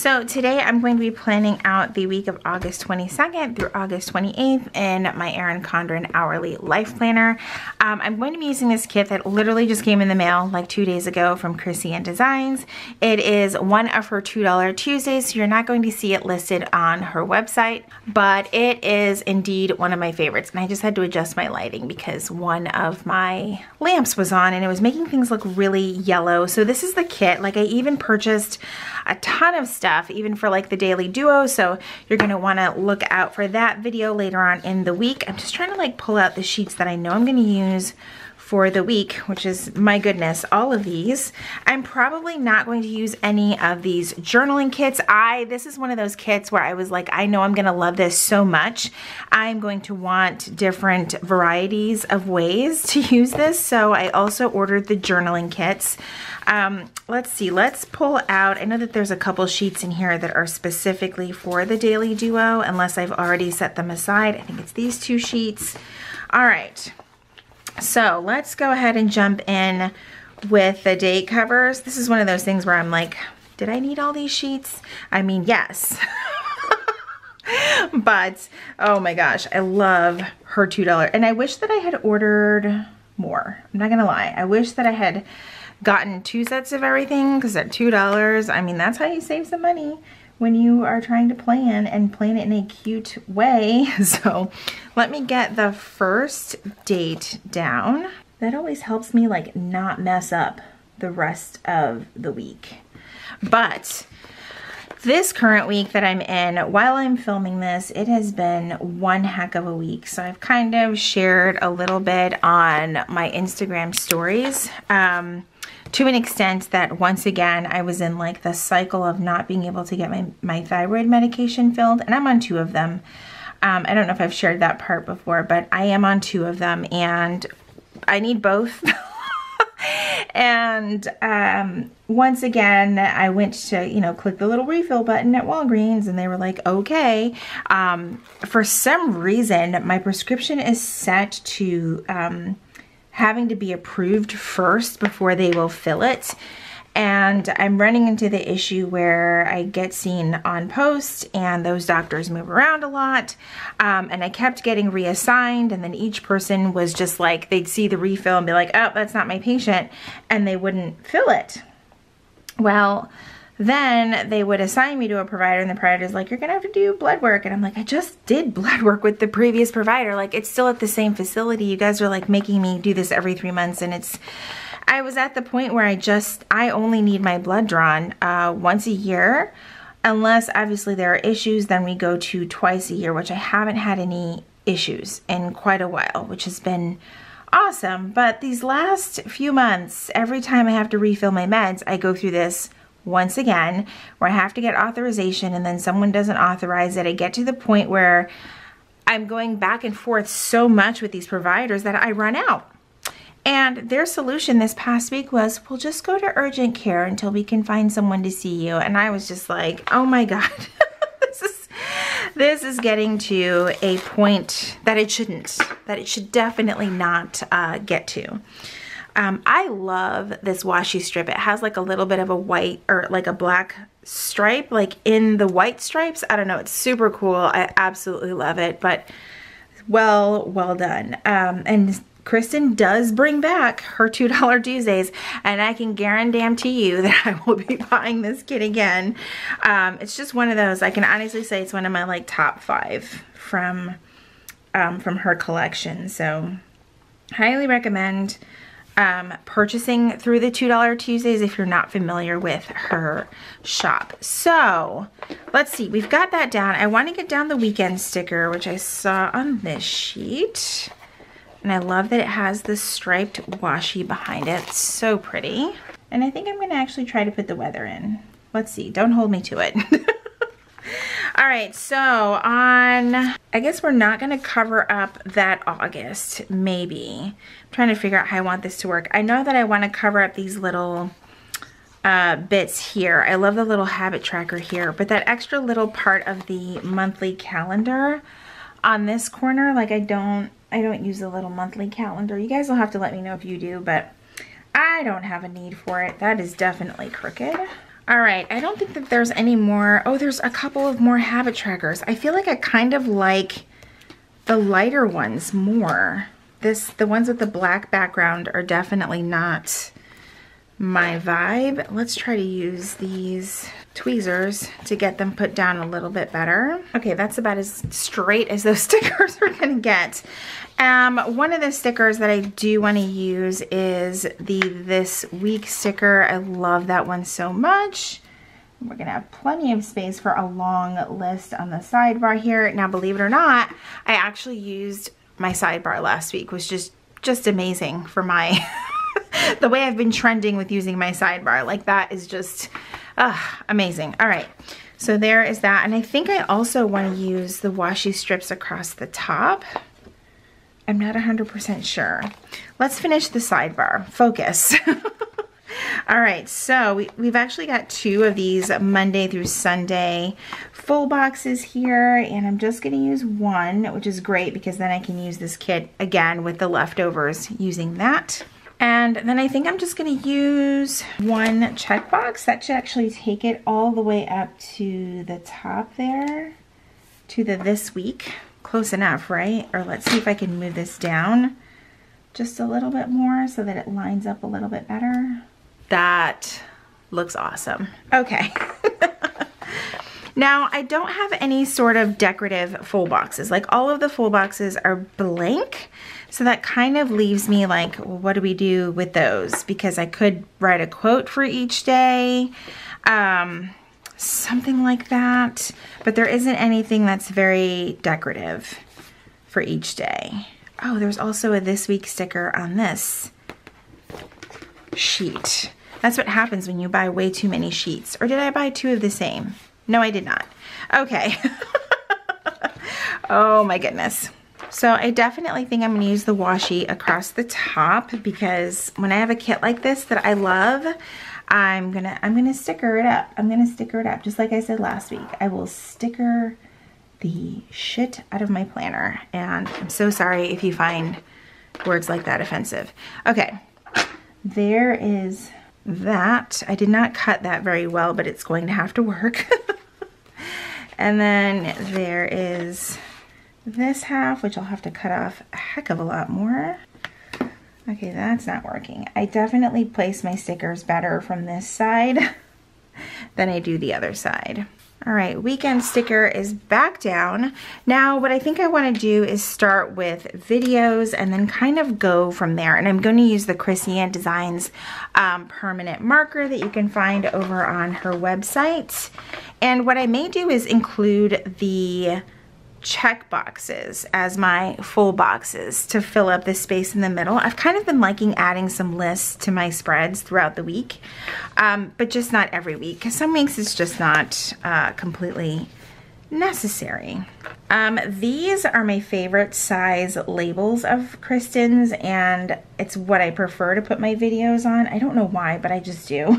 So today I'm going to be planning out the week of August 22nd through August 28th in my Erin Condren Hourly Life Planner. I'm going to be using this kit that literally just came in the mail like 2 days ago from Chrissy and Designs. It is one of her $2 Tuesdays, so you're not going to see it listed on her website, but it is indeed one of my favorites. And I just had to adjust my lighting because one of my lamps was on and it was making things look really yellow. So this is the kit. Like, I even purchased a ton of stuff, even for like the daily duo, so you're going to want to look out for that video later on in the week. I'm just trying to like pull out the sheets that I know I'm going to use for the week, which is, my goodness, all of these. I'm probably not going to use any of these journaling kits. This is one of those kits where I was like, I know I'm going to love this so much. I'm going to want different varieties of ways to use this, so I also ordered the journaling kits. Let's see, let's pull out, I know that there's a couple sheets in here that are specifically for the daily duo, unless I've already set them aside. I think it's these two sheets. All right. So let's go ahead and jump in with the date covers. This is one of those things where I'm like, did I need all these sheets? I mean, yes. But, oh my gosh, I love her $2. And I wish that I had ordered more. I'm not gonna lie. I wish that I had gotten 2 sets of everything, because at $2, I mean, that's how you save some money when you are trying to plan and plan it in a cute way. So let me get the first date down. That always helps me like not mess up the rest of the week. But this current week that I'm in, while I'm filming this, it has been one heck of a week. So I've kind of shared a little bit on my Instagram stories. To an extent that, once again, I was in like the cycle of not being able to get my thyroid medication filled, and I'm on 2 of them. I don't know if I've shared that part before, but I am on 2 of them and I need both. And once again, I went to, click the little refill button at Walgreens, and they were like, okay. For some reason, my prescription is set to having to be approved first before they will fill it. And I'm running into the issue where I get seen on post and those doctors move around a lot. And I kept getting reassigned, and then each person was just like, they'd see the refill and be like, oh, that's not my patient, and they wouldn't fill it. Well, then they would assign me to a provider, and the provider's like, you're gonna have to do blood work. And I'm like, I just did blood work with the previous provider. Like, it's still at the same facility. You guys are like making me do this every 3 months. And I was at the point where I only need my blood drawn once a year, unless obviously there are issues, then we go to twice a year, which I haven't had any issues in quite a while, which has been awesome. But these last few months, every time I have to refill my meds, I go through this once again, where I have to get authorization, and then someone doesn't authorize it. I get to the point where I'm going back and forth so much with these providers that I run out. And their solution this past week was, we'll just go to urgent care until we can find someone to see you. And I was just like, oh my God, this is getting to a point that it shouldn't, that it should definitely not get to. I love this washi strip. It has like a little bit of a white or like a black stripe, like in the white stripes. I don't know. It's super cool. I absolutely love it, but well done. And Kristen does bring back her $2 Tuesdays, and I can guarantee you that I will be buying this kit again. It's just one of those, I can honestly say it's one of my like top 5 from her collection. So highly recommend purchasing through the $2 Tuesdays if you're not familiar with her shop. So let's see, we've got that down. I want to get down the weekend sticker, which I saw on this sheet. And I love that it has this striped washi behind it. It's so pretty. And I think I'm gonna actually try to put the weather in. Let's see, don't hold me to it. All right, so I guess we're not gonna cover up that August, maybe. I'm trying to figure out how I want this to work. I know that I wanna cover up these little bits here. I love the little habit tracker here, but that extra little part of the monthly calendar on this corner, like I don't use the little monthly calendar. You guys will have to let me know if you do, but I don't have a need for it. That is definitely crooked. All right, I don't think that there's any more. Oh, there's a couple of more habit trackers. I feel like I kind of like the lighter ones more. The ones with the black background are definitely not my vibe. Let's try to use these tweezers to get them put down a little bit better. Okay, that's about as straight as those stickers are gonna get. One of the stickers that I do want to use is the This Week sticker. I love that one so much. We're gonna have plenty of space for a long list on the sidebar here. Now, believe it or not, I actually used my sidebar last week, which was just amazing for my the way I've been trending with using my sidebar. Like, that is just amazing. All right, so there is that. And I think I also want to use the washi strips across the top. I'm not 100% sure. Let's finish the sidebar. Focus. All right, so we've actually got 2 of these Monday through Sunday full boxes here, and I'm just gonna use 1, which is great because then I can use this kit again with the leftovers using that. And then I think I'm just gonna use 1 checkbox. That should actually take it all the way up to the top there, to the This Week. Close enough, right? Or let's see if I can move this down just a little bit more so that it lines up a little bit better. That looks awesome. Okay. Now, I don't have any sort of decorative full boxes. Like, all of the full boxes are blank. So that kind of leaves me like, well, what do we do with those? Because I could write a quote for each day. Something like that. But there isn't anything that's very decorative for each day. Oh, there's also a This Week sticker on this sheet. That's what happens when you buy way too many sheets. Or did I buy 2 of the same? No, I did not. Okay. Oh my goodness. So I definitely think I'm gonna use the washi across the top, because when I have a kit like this that I love, I'm gonna sticker it up. I'm gonna sticker it up, just like I said last week. I will sticker the shit out of my planner, and I'm so sorry if you find words like that offensive. Okay, there is that. I did not cut that very well, but it's going to have to work. And then there is this half, which I'll have to cut off a heck of a lot more. Okay, that's not working. I definitely place my stickers better from this side than I do the other side. All right, weekend sticker is back down. Now, what I think I want to do is start with videos and then kind of go from there. And I'm going to use the Chrissy Ann Designs permanent marker that you can find over on her website. And what I may do is include the check boxes as my full boxes to fill up the space in the middle. I've kind of been liking adding some lists to my spreads throughout the week, but just not every week, because some weeks it's just not completely necessary. These are my favorite size labels of Kristen's, and it's what I prefer to put my videos on. I don't know why, but I just do.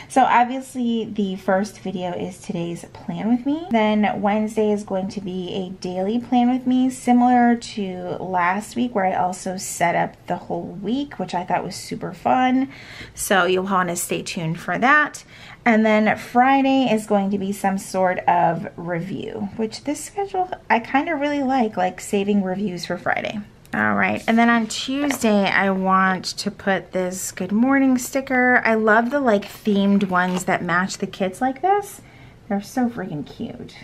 So obviously the first video is today's plan with me. Then Wednesday is going to be a daily plan with me, similar to last week, where I also set up the whole week, which I thought was super fun. So you'll want to stay tuned for that. And then Friday is going to be some sort of review, which this schedule I kind of really like saving reviews for Friday. All right, and then on Tuesday, I want to put this good morning sticker. I love the like themed ones that match the kits like this. They're so freaking cute.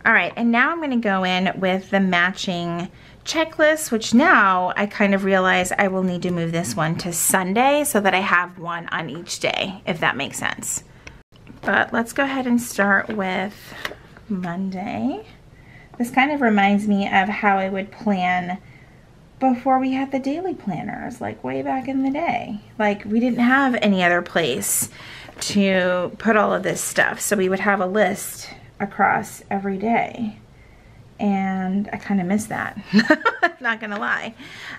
All right, and now I'm gonna go in with the matching checklist, which now I kind of realize I will need to move this one to Sunday so that I have one on each day, if that makes sense. But let's go ahead and start with Monday. This kind of reminds me of how I would plan before we had the daily planners, like way back in the day. Like, we didn't have any other place to put all of this stuff, so we would have a list across every day, and I kind of miss that. Not gonna lie.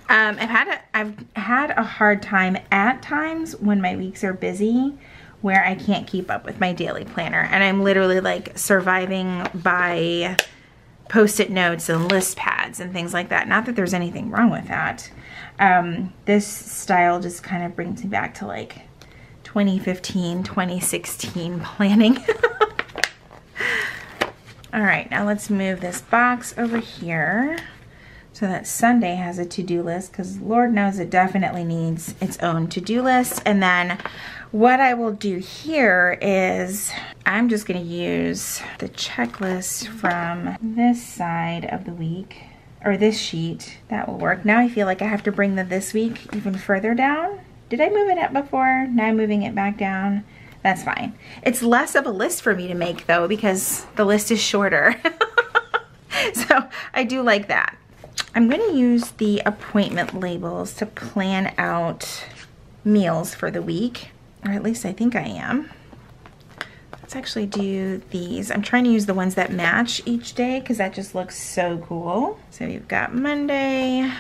I've had a hard time at times when my weeks are busy where I can't keep up with my daily planner, and I'm literally like surviving by Post-it notes and list pads and things like that. Not that there's anything wrong with that. This style just kind of brings me back to like 2015, 2016 planning. All right, now let's move this box over here so that Sunday has a to-do list, because Lord knows it definitely needs its own to-do list. And then what I will do here is I'm just gonna use the checklist from this side of the week, or this sheet. That will work. Now I feel like I have to bring the this week even further down. Did I move it up before? Now I'm moving it back down. That's fine. It's less of a list for me to make though, because the list is shorter. So I do like that. I'm gonna use the appointment labels to plan out meals for the week, or at least I think I am. Let's actually do these. I'm trying to use the ones that match each day because that just looks so cool. So you've got Monday.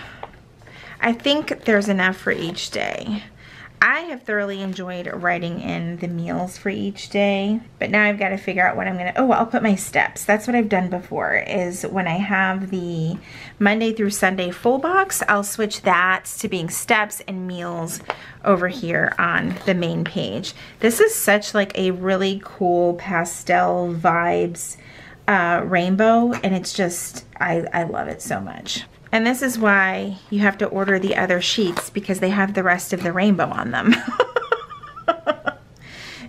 I think there's enough for each day. I have thoroughly enjoyed writing in the meals for each day, but now I've got to figure out what I'm gonna, oh, I'll put my steps. That's what I've done before, is when I have the Monday through Sunday full box, I'll switch that to being steps and meals over here on the main page. This is such like a really cool pastel vibes rainbow, and it's just, I love it so much. And this is why you have to order the other sheets, because they have the rest of the rainbow on them.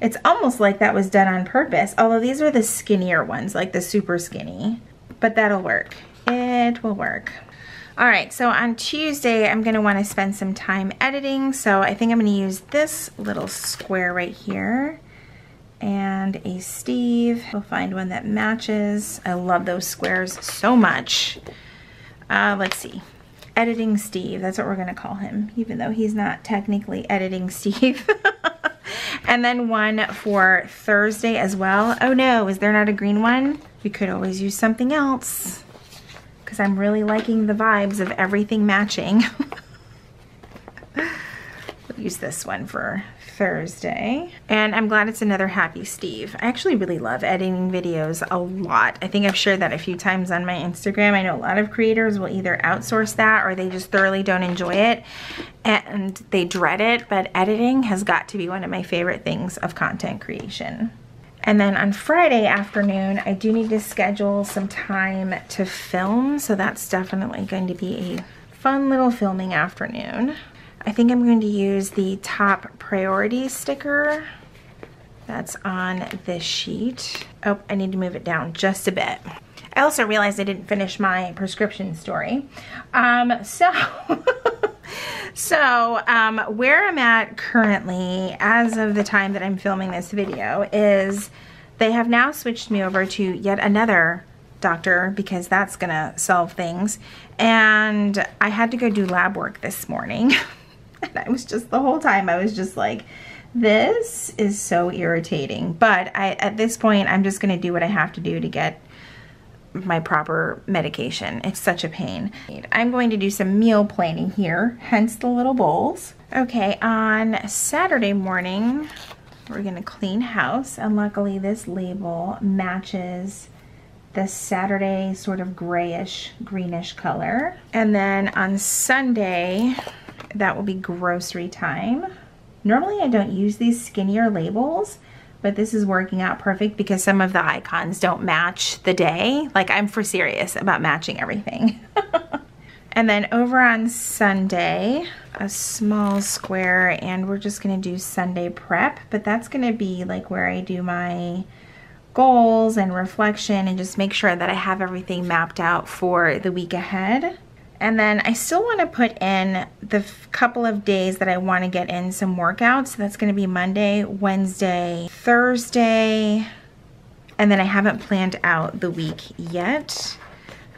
It's almost like that was done on purpose, although these are the skinnier ones, like the super skinny, but that'll work. It will work. All right, so on Tuesday, I'm gonna wanna spend some time editing, so I think I'm gonna use this little square right here and a Steve. We'll find one that matches. I love those squares so much. Let's see, editing Steve, that's what we're gonna call him, even though he's not technically editing Steve. And then one for Thursday as well. Oh no, is there not a green one? We could always use something else, because I'm really liking the vibes of everything matching. We'll use this one for Thursday. And I'm glad it's another Happy Steve. I actually really love editing videos a lot. I think I've shared that a few times on my Instagram. I know a lot of creators will either outsource that or they just thoroughly don't enjoy it and they dread it, but editing has got to be one of my favorite things of content creation. And then on Friday afternoon, I do need to schedule some time to film, so that's definitely going to be a fun little filming afternoon. I think I'm going to use the top priority sticker that's on this sheet. Oh, I need to move it down just a bit. I also realized I didn't finish my prescription story. Where I'm at currently, as of the time that I'm filming this video, is they have now switched me over to yet another doctor, because that's gonna solve things. And I had to go do lab work this morning. And I was just, the whole time I was just like, this is so irritating. But at this point, I'm just gonna do what I have to do to get my proper medication. It's such a pain. I'm going to do some meal planning here, hence the little bowls. Okay, on Saturday morning, we're gonna clean house, and luckily this label matches the Saturday sort of grayish, greenish color. And then on Sunday, that will be grocery time. Normally I don't use these skinnier labels, but this is working out perfect because some of the icons don't match the day. Like, I'm for serious about matching everything. And then over on Sunday, a small square, and we're just gonna do Sunday prep, but that's gonna be like where I do my goals and reflection and just make sure that I have everything mapped out for the week ahead. And then I still want to put in the couple of days that I want to get in some workouts. So that's going to be Monday, Wednesday, Thursday. And then I haven't planned out the week yet,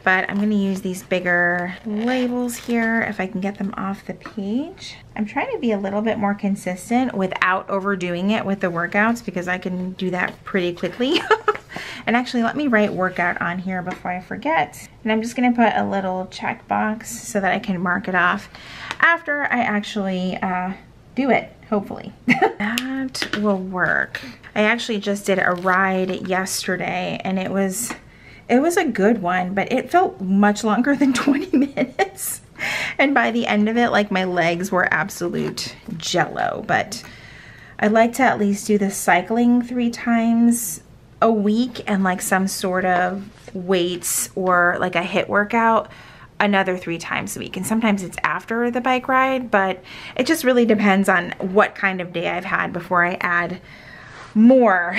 but I'm going to use these bigger labels here if I can get them off the page. I'm trying to be a little bit more consistent without overdoing it with the workouts, because I can do that pretty quickly. And actually, let me write workout on here before I forget. And I'm just gonna put a little checkbox so that I can mark it off after I actually do it, hopefully. That will work. I actually just did a ride yesterday, and it was a good one, but it felt much longer than 20 minutes. And by the end of it, like, my legs were absolute jello, but I'd like to at least do the cycling 3 times a week and like some sort of weights or like a HIIT workout another 3 times a week. And sometimes it's after the bike ride, but it just really depends on what kind of day I've had before I add more,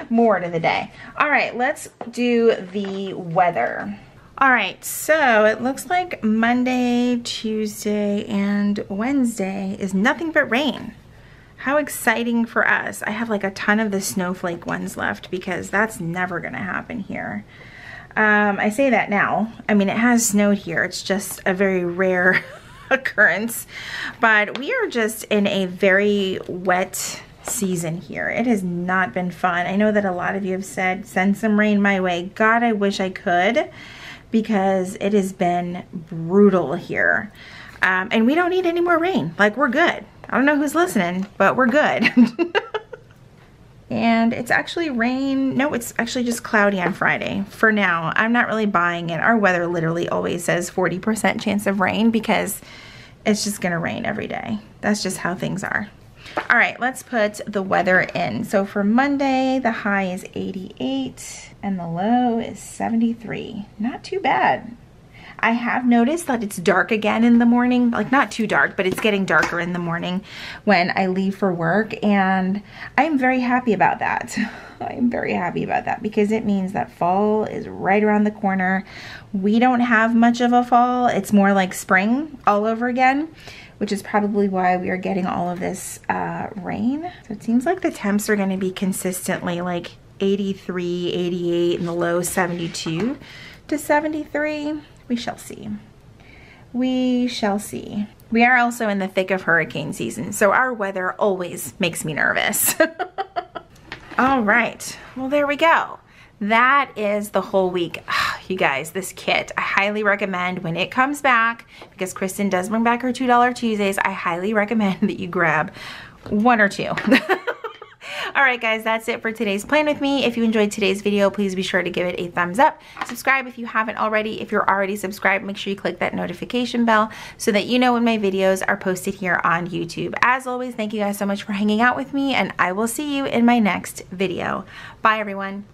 more to the day. All right, let's do the weather. All right, so it looks like Monday, Tuesday, and Wednesday is nothing but rain. How exciting for us. I have like a ton of the snowflake ones left because that's never gonna happen here. I say that now. I mean, it has snowed here. It's just a very rare occurrence, but we are just in a very wet season here. It has not been fun. I know that a lot of you have said, send some rain my way. God, I wish I could, because it has been brutal here. And we don't need any more rain. Like, we're good. I don't know who's listening, but we're good. And it's actually rain. No, it's actually just cloudy on Friday for now. I'm not really buying it. Our weather literally always says 40% chance of rain because it's just gonna rain every day. That's just how things are. All right, let's put the weather in. So for Monday, the high is 88 and the low is 73. Not too bad. I have noticed that it's dark again in the morning, like not too dark, but it's getting darker in the morning when I leave for work, and I'm very happy about that. I'm very happy about that because it means that fall is right around the corner. We don't have much of a fall. It's more like spring all over again, which is probably why we are getting all of this rain. So it seems like the temps are gonna be consistently like 83, 88, and the low 72 to 73. We shall see. We shall see. We are also in the thick of hurricane season, so our weather always makes me nervous. All right, well, there we go. That is the whole week. You guys, this kit, I highly recommend when it comes back, because Kristen does bring back her $2 Tuesdays, I highly recommend that you grab 1 or 2. All right, guys, that's it for today's plan with me. If you enjoyed today's video, please be sure to give it a thumbs up. Subscribe if you haven't already. If you're already subscribed, make sure you click that notification bell so that you know when my videos are posted here on YouTube. As always, thank you guys so much for hanging out with me, and I will see you in my next video. Bye, everyone.